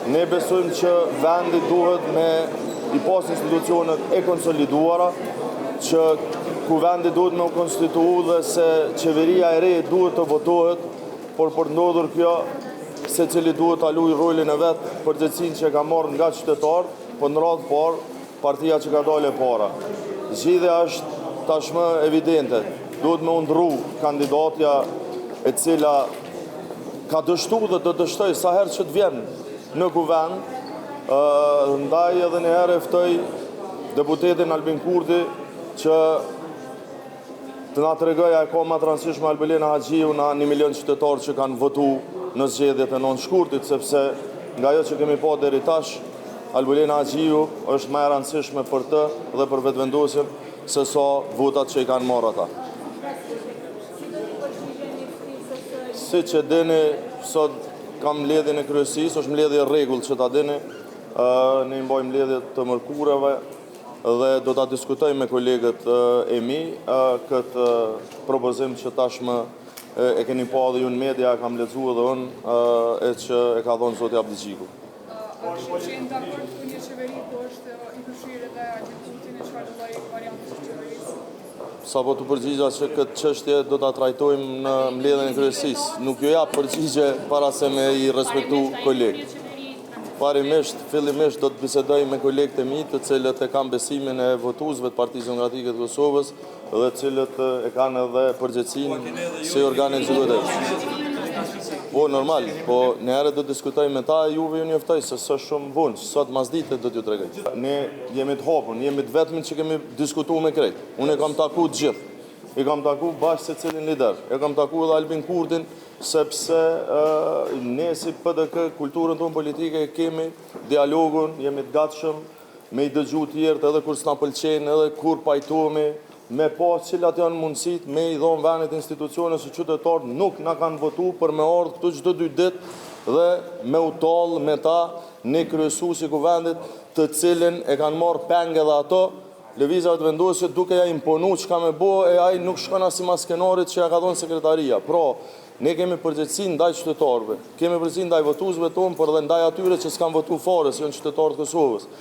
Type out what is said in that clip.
Ne besojmë që vendi duhet me i pas institucionet e konsoliduara, që ku vendi duhet me u konstituu dhe se qeveria e re duhet të votohet, por për ndodhur kjo, se cili duhet ta luajë rolin e vetë, përgjegjësinë që ka marrë nga qytetarët, por në radhë parë, partia që ka dalë e para. Zgjidhja është tashmë evidente. Duhet me undru kandidatja e cila ka dështu dhe të dështoj sa herë që të vjen në kuvend, ndaj edhe një herë ftoj deputetin Albin Kurti që të na tregoj a ka më të rëndësishme Albulena Haxhiu na 1 milion qytetarë që kanë votu në zgjedhjet e 9 shkurtit, sepse nga ajo që kemi pa deri tash, Albulena Haxhiu është më e rëndësishme për të dhe për vetëvendosin se sa votat që i kanë marrë ata. Si që dini, sot kam mbledhjen e kryesisë, është mbledhje rregull që ta dini, ne i mbajmë mbledhje të mërkurave dhe do ta diskutoj me kolegët e mi këtë propozim që tashmë e keni pa dhe ju në media, kam lexuar edhe unë e që e ka dhënë zoti Abdigjiku. A shqen dakord për një qeveri po është i përfshirë edhe Putin e çfarë lloj varianti të qeverisë? Sa po të përgjigja që këtë çështje do ta trajtojmë në mbledhjen e kryesisë. Nuk ju jap përgjigje para se me i respektu kolegë. Fillimisht do të bisedoj me kolegët e mi, të cilët e kanë besimin e votuesve të Partisë Demokratike të Kosovës dhe të cilët e kanë edhe përgjegjësinë si organ ekzekutiv. Po normal, po në herë do të diskutoj me ta, juve ju njoftoj se s'është shumë vonë, sot masdite do t'ju tregoj. Ne jemi të hapur, jemi të vetmin që kemi diskutuar me krejt. Unë e kam taku të gjithë. I kam taku bashkë se cilin lider. E kam taku edhe Albin Kurtin, sepse ne si PDK, kulturën tonë politike, kemi dialogun, jemi të gatshëm me i dëgju tjerët edhe kur s'na pëlqejnë, edhe kur pajtohemi, me pas cilat janë mundësit me i dhonë venit institucionet së qytetarët nuk na kanë votu për me ardhë këtu çdo 2 ditë dhe me u tallë me ta një kryesues i kuvendit të cilin e kanë marrë pengë edhe ato lëvizjave të vendosit duke ja imponu çka me bo e ai nuk shkon as sipas skenarit që ja ka dhënë sekretaria. Pra, ne kemi përgjegjësi ndaj qytetarëve, kemi përgjegjësi ndaj votuesve tonë, por edhe ndaj atyre që s'kan votuar fare, si janë qytetarët e Kosovës.